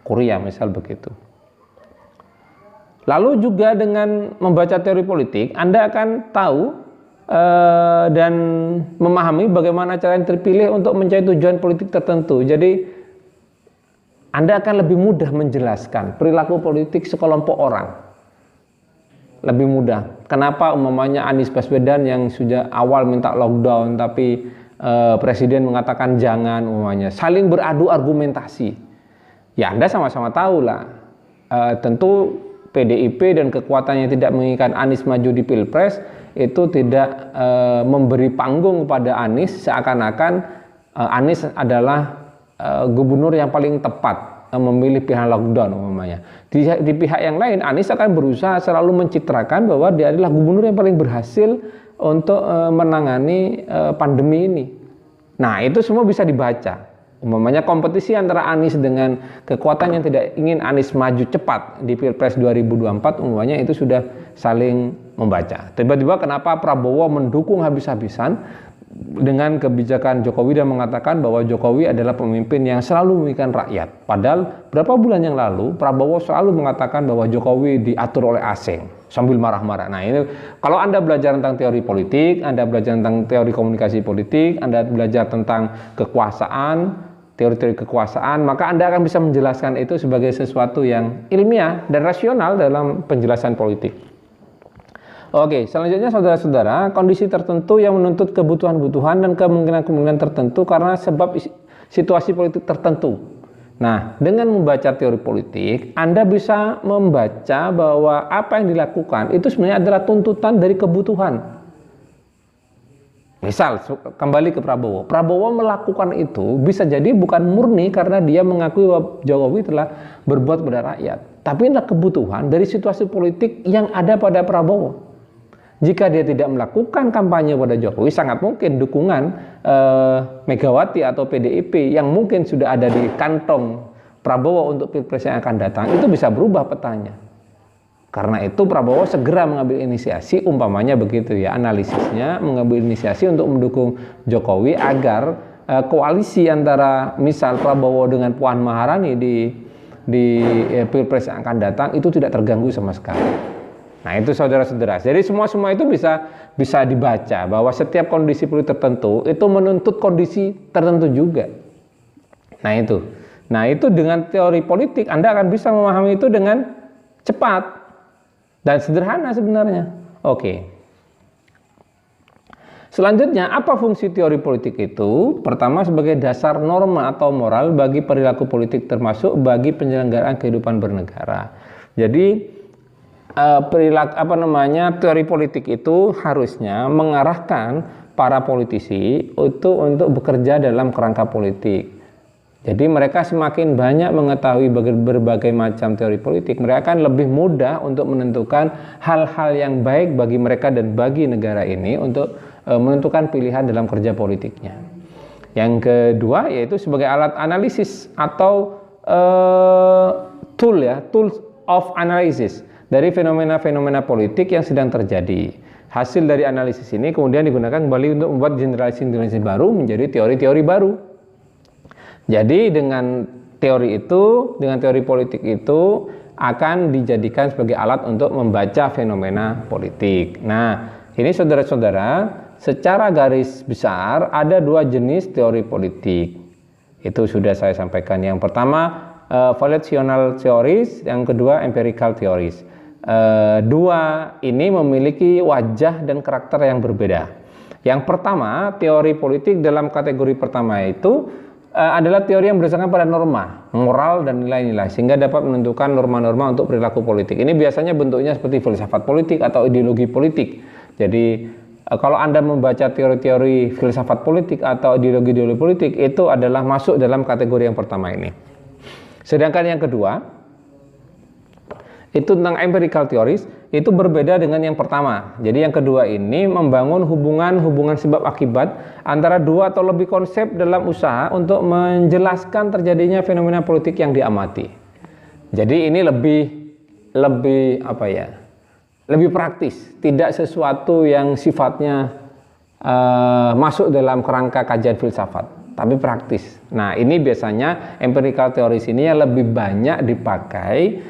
Korea misal begitu. Lalu juga dengan membaca teori politik, Anda akan tahu dan memahami bagaimana cara yang terpilih untuk mencapai tujuan politik tertentu. Jadi Anda akan lebih mudah menjelaskan perilaku politik sekelompok orang. Lebih mudah. Kenapa umpamanya Anies Baswedan yang sudah awal minta lockdown tapi Presiden mengatakan jangan umpamanya. Saling beradu argumentasi. Ya Anda sama-sama tahu lah. Tentu PDIP dan kekuatannya tidak menginginkan Anies maju di Pilpres itu tidak memberi panggung kepada Anies seakan-akan Anies adalah gubernur yang paling tepat memilih pihak lockdown umpamanya. Di pihak yang lain Anies akan berusaha selalu mencitrakan bahwa dia adalah gubernur yang paling berhasil untuk menangani pandemi ini. Nah itu semua bisa dibaca. Umpamanya kompetisi antara Anies dengan kekuatan yang tidak ingin Anies maju cepat di Pilpres 2024, umpamanya itu sudah saling membaca. Tiba-tiba kenapa Prabowo mendukung habis-habisan dengan kebijakan Jokowi dan mengatakan bahwa Jokowi adalah pemimpin yang selalu memikirkan rakyat. Padahal berapa bulan yang lalu Prabowo selalu mengatakan bahwa Jokowi diatur oleh asing sambil marah-marah. Nah ini kalau Anda belajar tentang teori politik, Anda belajar tentang teori komunikasi politik, Anda belajar tentang kekuasaan, teori-teori kekuasaan, maka Anda akan bisa menjelaskan itu sebagai sesuatu yang ilmiah dan rasional dalam penjelasan politik. Oke, selanjutnya saudara-saudara, kondisi tertentu yang menuntut kebutuhan-kebutuhan dan kemungkinan-kemungkinan tertentu karena sebab situasi politik tertentu. Nah, dengan membaca teori politik, Anda bisa membaca bahwa apa yang dilakukan itu sebenarnya adalah tuntutan dari kebutuhan. Misal, kembali ke Prabowo. Prabowo melakukan itu bisa jadi bukan murni karena dia mengakui bahwa Jokowi telah berbuat pada rakyat. Tapi adalah kebutuhan dari situasi politik yang ada pada Prabowo. Jika dia tidak melakukan kampanye pada Jokowi, sangat mungkin dukungan Megawati atau PDIP yang mungkin sudah ada di kantong Prabowo untuk Pilpres yang akan datang, itu bisa berubah petanya. Karena itu Prabowo segera mengambil inisiasi, umpamanya begitu ya, analisisnya mengambil inisiasi untuk mendukung Jokowi agar koalisi antara misal Prabowo dengan Puan Maharani di Pilpres yang akan datang itu tidak terganggu sama sekali. Nah itu saudara-saudara, jadi semua itu bisa dibaca bahwa setiap kondisi politik tertentu itu menuntut kondisi tertentu juga. Nah itu dengan teori politik Anda akan bisa memahami itu dengan cepat dan sederhana sebenarnya. Oke. Selanjutnya, apa fungsi teori politik itu? Pertama, sebagai dasar norma atau moral bagi perilaku politik termasuk bagi penyelenggaraan kehidupan bernegara. Jadi teori politik itu harusnya mengarahkan para politisi itu untuk bekerja dalam kerangka politik. Jadi mereka semakin banyak mengetahui berbagai macam teori politik, mereka akan lebih mudah untuk menentukan hal-hal yang baik bagi mereka dan bagi negara ini untuk menentukan pilihan dalam kerja politiknya. Yang kedua yaitu sebagai alat analisis atau tools of analysis dari fenomena-fenomena politik yang sedang terjadi. Hasil dari analisis ini kemudian digunakan kembali untuk membuat generasi-generasi baru menjadi teori-teori baru. Jadi dengan teori politik itu akan dijadikan sebagai alat untuk membaca fenomena politik. Nah, ini saudara-saudara, secara garis besar ada dua jenis teori politik. Itu sudah saya sampaikan. Yang pertama volitional theories, yang kedua empirical theories. Dua ini memiliki wajah dan karakter yang berbeda. Yang pertama, teori politik dalam kategori pertama itu adalah teori yang berdasarkan pada norma, moral dan nilai-nilai sehingga dapat menentukan norma-norma untuk perilaku politik. Ini biasanya bentuknya seperti filsafat politik atau ideologi politik. Jadi kalau Anda membaca teori-teori filsafat politik atau ideologi-ideologi politik itu adalah masuk dalam kategori yang pertama ini. Sedangkan yang kedua itu tentang empirical theories, itu berbeda dengan yang pertama. Jadi yang kedua ini membangun hubungan sebab akibat antara dua atau lebih konsep dalam usaha untuk menjelaskan terjadinya fenomena politik yang diamati. Jadi ini lebih praktis, tidak sesuatu yang sifatnya masuk dalam kerangka kajian filsafat. tapi praktis. Nah, ini biasanya empirical theories ini yang lebih banyak dipakai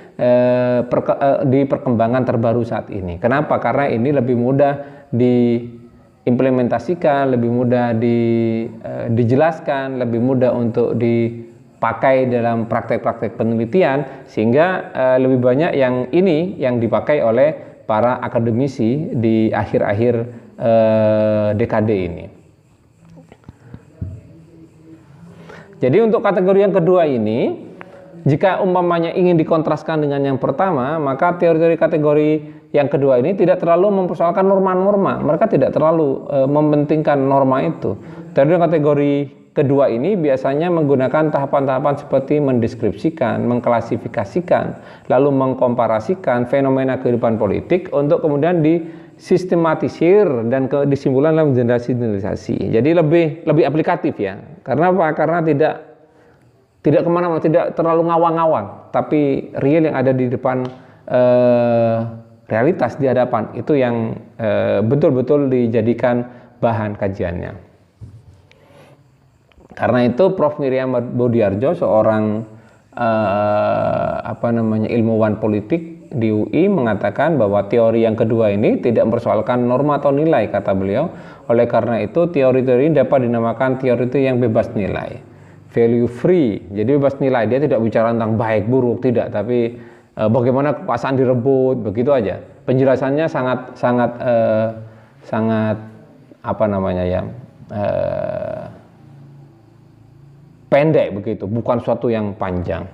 di perkembangan terbaru saat ini. Kenapa? Karena ini lebih mudah diimplementasikan, lebih mudah dijelaskan, lebih mudah untuk dipakai dalam praktek-praktek penelitian, sehingga lebih banyak yang ini yang dipakai oleh para akademisi di akhir-akhir dekade ini. Jadi untuk kategori yang kedua ini, jika umpamanya ingin dikontraskan dengan yang pertama, maka teori-teori kategori yang kedua ini tidak terlalu mempersoalkan norma-norma. Mereka tidak terlalu mementingkan norma itu. Teori kategori kedua ini biasanya menggunakan tahapan-tahapan seperti mendeskripsikan, mengklasifikasikan, lalu mengkomparasikan fenomena kehidupan politik untuk kemudian disistematisir dan disimpulkan dalam generalisasi. Jadi lebih aplikatif ya. Karena apa? Karena tidak kemana-mana, tidak terlalu ngawang-ngawang, tapi real yang ada di depan, realitas di hadapan itu yang betul-betul dijadikan bahan kajiannya. Karena itu Prof. Miriam Bodiarjo, seorang ilmuwan politik di UI, mengatakan bahwa teori yang kedua ini tidak mempersoalkan norma atau nilai, kata beliau. Oleh karena itu teori-teori ini dapat dinamakan teori itu yang bebas nilai, value free. Jadi bebas nilai, dia tidak bicara tentang baik buruk, tidak, tapi bagaimana kekuasaan direbut, begitu aja. Penjelasannya sangat pendek begitu, bukan suatu yang panjang.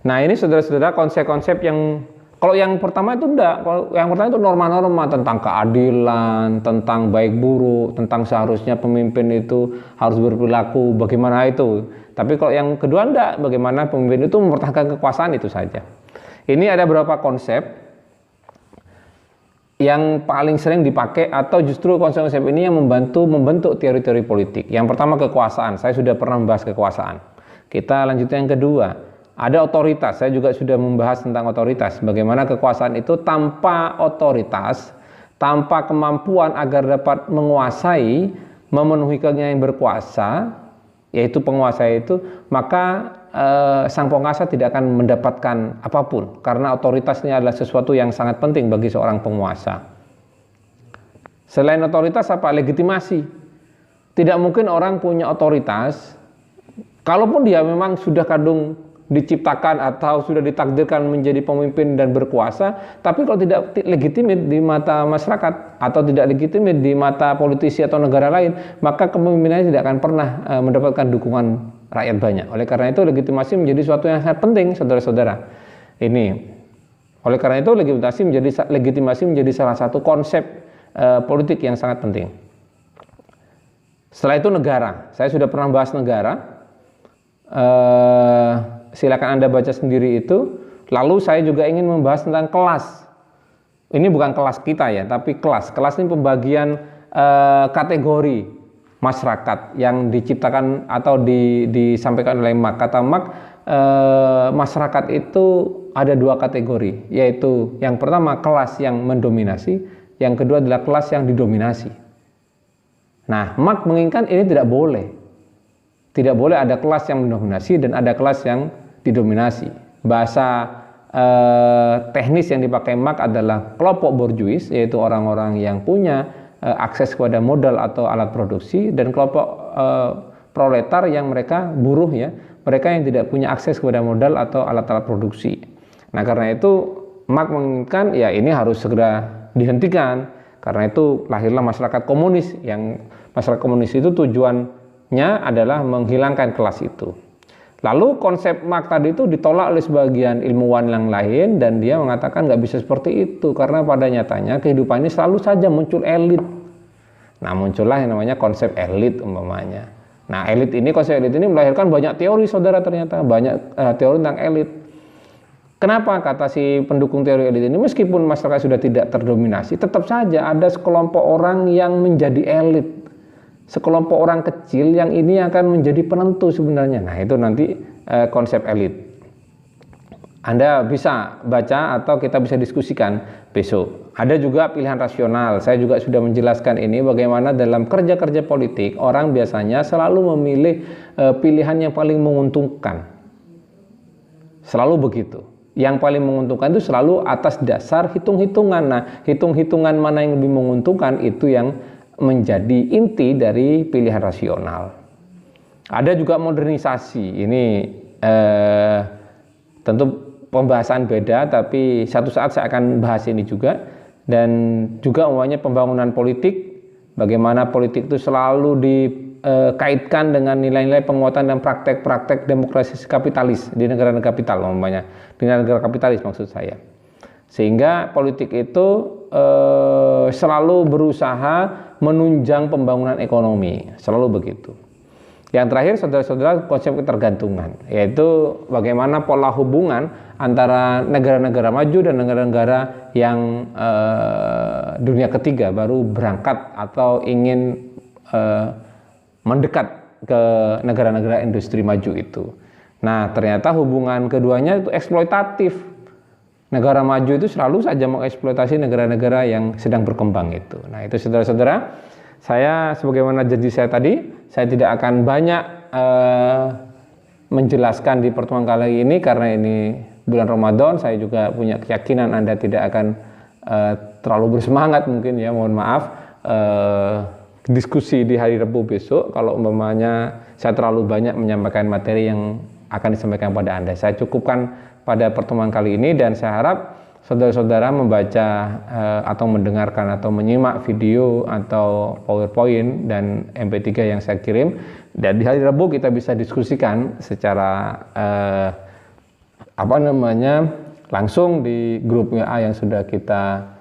Nah, ini saudara-saudara konsep-konsep yang, kalau yang pertama itu enggak, kalau yang pertama itu norma-norma tentang keadilan, tentang baik buruk, tentang seharusnya pemimpin itu harus berperilaku bagaimana itu. Tapi kalau yang kedua enggak, bagaimana pemimpin itu mempertahankan kekuasaan, itu saja. Ini ada beberapa konsep yang paling sering dipakai, atau justru konsep-konsep ini yang membentuk teori-teori politik. Yang pertama kekuasaan, saya sudah pernah membahas kekuasaan. Kita lanjutkan yang kedua. Ada otoritas, saya juga sudah membahas tentang otoritas. Bagaimana kekuasaan itu tanpa otoritas, tanpa kemampuan agar dapat menguasai, memenuhi kepentingan yang berkuasa, yaitu penguasa itu, maka sang penguasa tidak akan mendapatkan apapun. Karena otoritasnya adalah sesuatu yang sangat penting bagi seorang penguasa. Selain otoritas apa? Legitimasi. Tidak mungkin orang punya otoritas, kalaupun dia memang sudah kadung diciptakan atau sudah ditakdirkan menjadi pemimpin dan berkuasa, tapi kalau tidak legitimit di mata masyarakat atau tidak legitimit di mata politisi atau negara lain, maka kepemimpinannya tidak akan pernah mendapatkan dukungan rakyat banyak. Oleh karena itu legitimasi menjadi sesuatu yang sangat penting, saudara-saudara. Oleh karena itu legitimasi menjadi salah satu konsep politik yang sangat penting. Setelah itu negara. Saya sudah pernah bahas negara. Silakan Anda baca sendiri itu. Lalu saya juga ingin membahas tentang kelas. Ini bukan kelas kita ya, tapi kelas. Kelas ini pembagian kategori masyarakat yang diciptakan atau disampaikan oleh Marx. Kata Marx, masyarakat itu ada dua kategori, yaitu yang pertama kelas yang mendominasi, yang kedua adalah kelas yang didominasi. Nah, Marx menginginkan ini tidak boleh. Tidak boleh ada kelas yang mendominasi dan ada kelas yang didominasi. Bahasa teknis yang dipakai Marx adalah kelompok borjuis, yaitu orang-orang yang punya akses kepada modal atau alat produksi, dan kelompok proletar yang mereka buruh ya, mereka yang tidak punya akses kepada modal atau alat-alat produksi. Nah, karena itu Marx menginginkan ya ini harus segera dihentikan. Karena itu lahirlah masyarakat komunis, yang masyarakat komunis itu tujuannya adalah menghilangkan kelas itu. Lalu konsep Marx tadi itu ditolak oleh sebagian ilmuwan yang lain, dan dia mengatakan nggak bisa seperti itu karena pada nyatanya kehidupan ini selalu saja muncul elit. Nah, muncullah yang namanya konsep elit umpamanya. Nah, konsep elit ini melahirkan banyak teori, saudara, ternyata banyak teori tentang elit. Kenapa? Kata si pendukung teori elit ini, meskipun masyarakat sudah tidak terdominasi, tetap saja ada sekelompok orang yang menjadi elit. Sekelompok orang kecil yang ini akan menjadi penentu sebenarnya. Nah, itu nanti konsep elit. Anda bisa baca atau kita bisa diskusikan besok. Ada juga pilihan rasional. Saya juga sudah menjelaskan ini bagaimana dalam kerja-kerja politik orang biasanya selalu memilih pilihan yang paling menguntungkan. Selalu begitu. Yang paling menguntungkan itu selalu atas dasar hitung-hitungan. Nah, hitung-hitungan mana yang lebih menguntungkan itu yang menjadi inti dari pilihan rasional. Ada juga modernisasi. Ini tentu pembahasan beda, tapi satu saat saya akan bahas ini juga. Dan juga umpamanya pembangunan politik, bagaimana politik itu selalu dikaitkan dengan nilai-nilai penguatan dan praktek-praktek demokrasi kapitalis di negara-negara kapital, umpamanya di negara kapitalis maksud saya. Sehingga politik itu selalu berusaha menunjang pembangunan ekonomi, selalu begitu. Yang terakhir, saudara-saudara, konsep ketergantungan, yaitu bagaimana pola hubungan antara negara-negara maju dan negara-negara yang dunia ketiga baru berangkat atau ingin mendekat ke negara-negara industri maju itu. Nah, ternyata hubungan keduanya itu eksploitatif. Negara maju itu selalu saja mengeksploitasi negara-negara yang sedang berkembang itu. Nah, itu saudara-saudara, saya sebagaimana janji saya tadi, saya tidak akan banyak menjelaskan di pertemuan kali ini karena ini bulan Ramadan. Saya juga punya keyakinan Anda tidak akan terlalu bersemangat mungkin ya, mohon maaf, diskusi di hari Rabu besok kalau umpamanya saya terlalu banyak menyampaikan materi yang akan disampaikan pada Anda. Saya cukupkan pada pertemuan kali ini dan saya harap saudara-saudara membaca atau mendengarkan atau menyimak video atau PowerPoint dan MP3 yang saya kirim, dan di hari Rabu kita bisa diskusikan secara langsung di grup WA yang sudah kita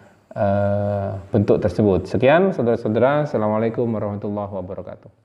bentuk tersebut. Sekian saudara-saudara, Assalamualaikum warahmatullahi wabarakatuh.